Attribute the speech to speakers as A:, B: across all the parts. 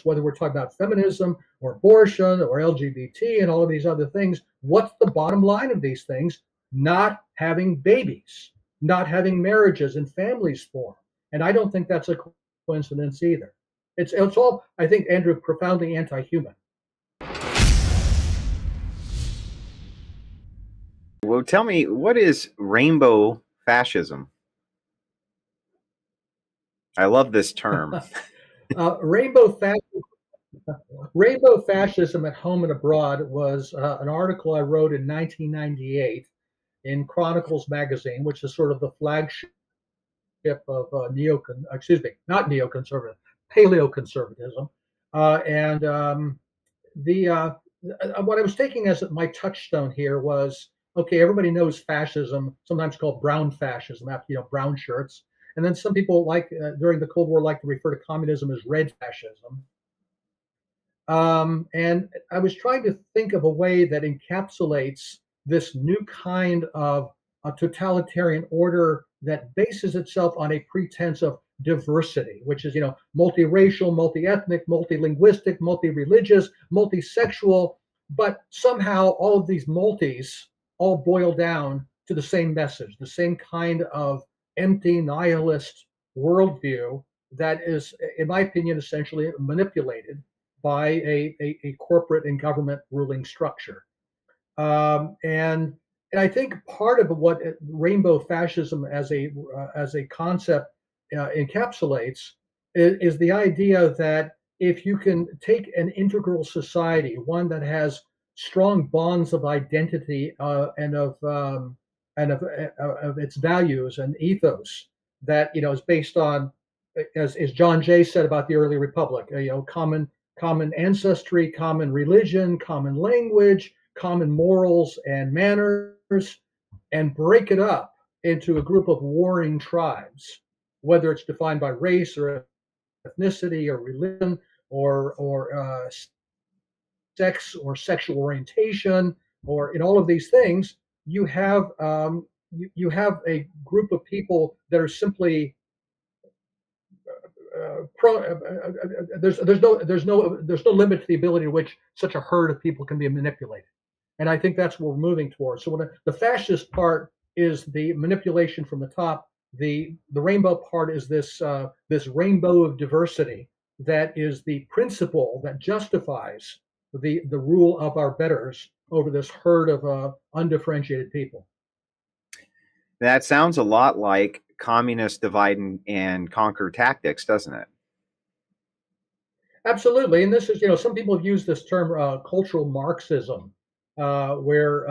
A: whether we're talking about feminism or abortion or LGBT and all of these other things, what's the bottom line of these things? Not having babies, not having marriages and families form. And I don't think that's a coincidence either. It's all, I think, Andrew, profoundly anti-human.
B: Well, tell me, what is rainbow fascism? I love this term.
A: Rainbow fascism. Rainbow Fascism at Home and Abroad was an article I wrote in 1998 in Chronicles magazine, which is sort of the flagship of not neoconservative, paleoconservatism. And the what I was taking as my touchstone here was, okay, everybody knows fascism, sometimes called brown fascism, after brown shirts, and then some people during the Cold War like to refer to communism as red fascism. And I was trying to think of a way that encapsulates this new kind of a totalitarian order that bases itself on a pretense of diversity, which is, multiracial, multi-ethnic, multilinguistic, multi-religious, multi-sexual, but somehow all of these multis all boil down to the same message, the same kind of empty nihilist worldview that is, in my opinion, essentially manipulated by a corporate and government ruling structure. And I think part of what rainbow fascism as a concept encapsulates is the idea that if you can take an integral society, one that has strong bonds of identity and of its values and ethos, that is based on, as John Jay said about the early republic, common ancestry, common religion, common language, common morals and manners, and break it up into a group of warring tribes, whether it's defined by race or ethnicity or religion or sex or sexual orientation, or in all of these things, you have a group of people that are simply there's no limit to the ability to which such a herd of people can be manipulated, and I think that's what we're moving towards. So when the fascist part is the manipulation from the top, the rainbow part is this rainbow of diversity that is the principle that justifies the rule of our betters over this herd of undifferentiated people.
B: That sounds a lot like communist divide and conquer tactics, doesn't it?
A: Absolutely, and this is, some people have used this term cultural Marxism, where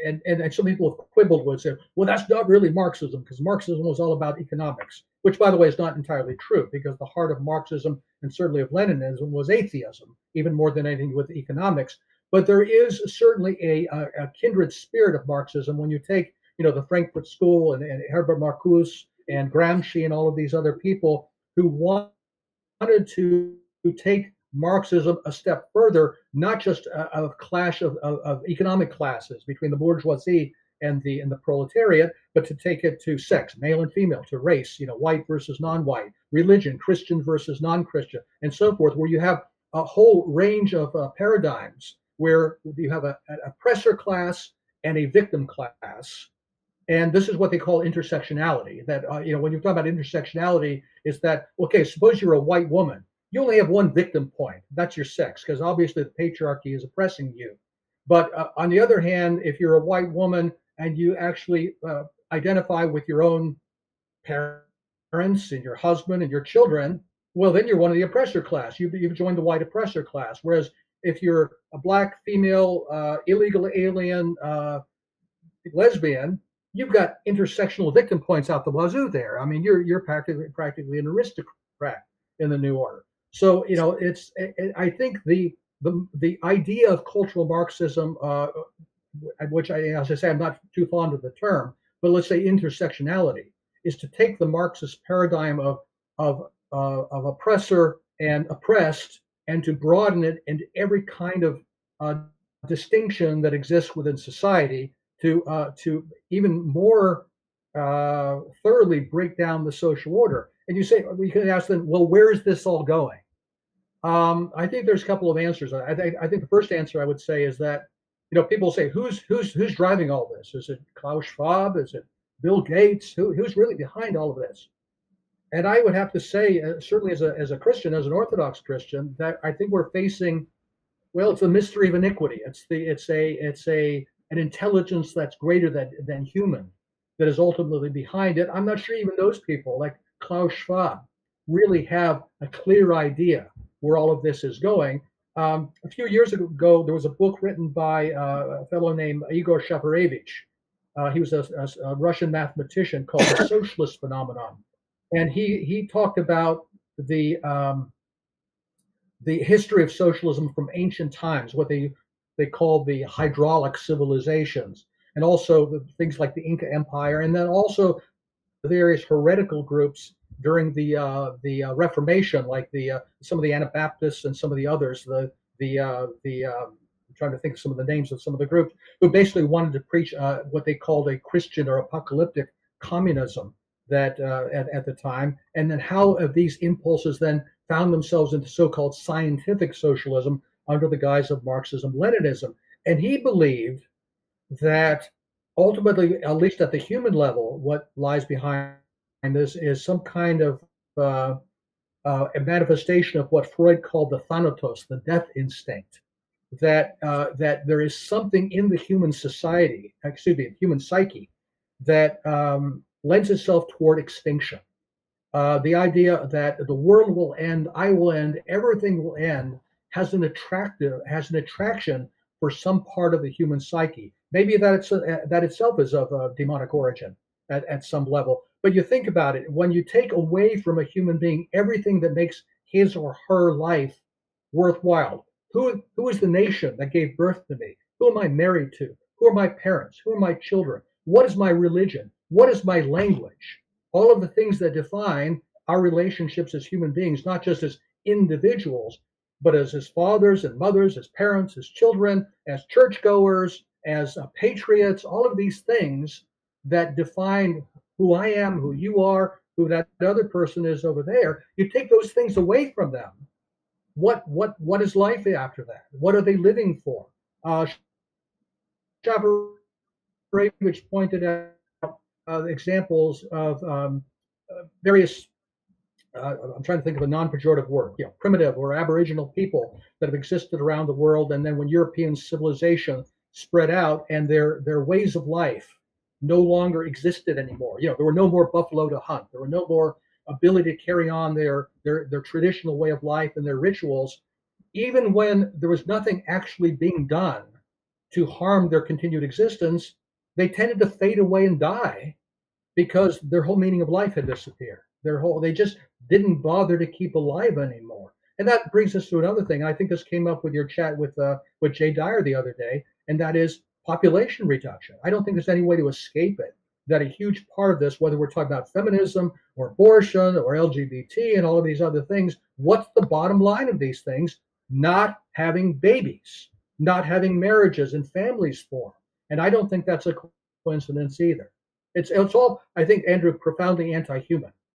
A: and some people have quibbled with it. Well, that's not really Marxism, because Marxism was all about economics, which, by the way, is not entirely true, because the heart of Marxism and certainly of Leninism was atheism, even more than anything with economics. But there is certainly a kindred spirit of Marxism when you take the Frankfurt School and Herbert Marcuse and Gramsci and all of these other people who wanted to take Marxism a step further, not just a clash of economic classes between the bourgeoisie and the proletariat, but to take it to sex, male and female, to race, white versus non-white, religion, Christian versus non-Christian, and so forth, where you have a whole range of paradigms where you have an oppressor class and a victim class. And this is what they call intersectionality. That when you talk about intersectionality, is that, okay, suppose you're a white woman, you only have one victim point. That's your sex, because obviously the patriarchy is oppressing you. But on the other hand, if you're a white woman and you actually identify with your own parents and your husband and your children, well, then you're one of the oppressor class. You've joined the white oppressor class. Whereas if you're a black female, illegal alien, lesbian, you've got intersectional victim points out the wazoo there. I mean, you're practically an aristocrat in the new order. So I think the idea of cultural Marxism, which as I say, I'm not too fond of the term, but let's say intersectionality, is to take the Marxist paradigm of oppressor and oppressed and to broaden it into every kind of distinction that exists within society, to even more thoroughly break down the social order. And you say, we can ask them, well, where is this all going? I think there's a couple of answers. I think the first answer I would say is that, people say who's driving all this? Is it Klaus Schwab? Is it Bill Gates? Who's really behind all of this? And I would have to say, certainly as a Christian, as an Orthodox Christian, that I think we're facing, well, it's a mystery of iniquity. It's a an intelligence that's greater than human that is ultimately behind it. I'm not sure even those people, like Klaus Schwab, really have a clear idea where all of this is going. A few years ago, there was a book written by a fellow named Igor Shafarevich. He was a Russian mathematician, called The Socialist Phenomenon, and he talked about the history of socialism from ancient times, what they called the hydraulic civilizations, and also things like the Inca Empire, and then also the various heretical groups during the Reformation, like the some of the Anabaptists and some of the others. I'm trying to think of some of the names of some of the groups who basically wanted to preach what they called a Christian or apocalyptic communism that at the time, and then how these impulses then found themselves into so-called scientific socialism under the guise of Marxism, Leninism. And he believed that ultimately, at least at the human level, what lies behind this is some kind of a manifestation of what Freud called the thanatos, the death instinct. That there is something in the human society, excuse me, human psyche, that lends itself toward extinction. The idea that the world will end, I will end, everything will end, has an attraction for some part of the human psyche. Maybe that itself is of a demonic origin at some level. But you think about it, when you take away from a human being everything that makes his or her life worthwhile, who is the nation that gave birth to me? Who am I married to? Who are my parents? Who are my children? What is my religion? What is my language? All of the things that define our relationships as human beings, not just as individuals, but as fathers and mothers, as parents, as children, as churchgoers, as patriots, all of these things that define who I am, who you are, who that other person is over there. You take those things away from them. What is life after that? What are they living for? Shavarevich pointed out examples of various I'm trying to think of a non-pejorative word, primitive or aboriginal people that have existed around the world, and then when European civilization spread out and their ways of life no longer existed anymore. There were no more buffalo to hunt. There were no more ability to carry on their traditional way of life and their rituals, even when there was nothing actually being done to harm their continued existence. They tended to fade away and die because their whole meaning of life had disappeared. They just didn't bother to keep alive anymore. And that brings us to another thing. I think this came up with your chat with Jay Dyer the other day, and that is population reduction. I don't think there's any way to escape it. That a huge part of this, whether we're talking about feminism or abortion or LGBT and all of these other things, what's the bottom line of these things? Not having babies, not having marriages and families form. And I don't think that's a coincidence either. It's all, I think, Andrew, profoundly anti-human.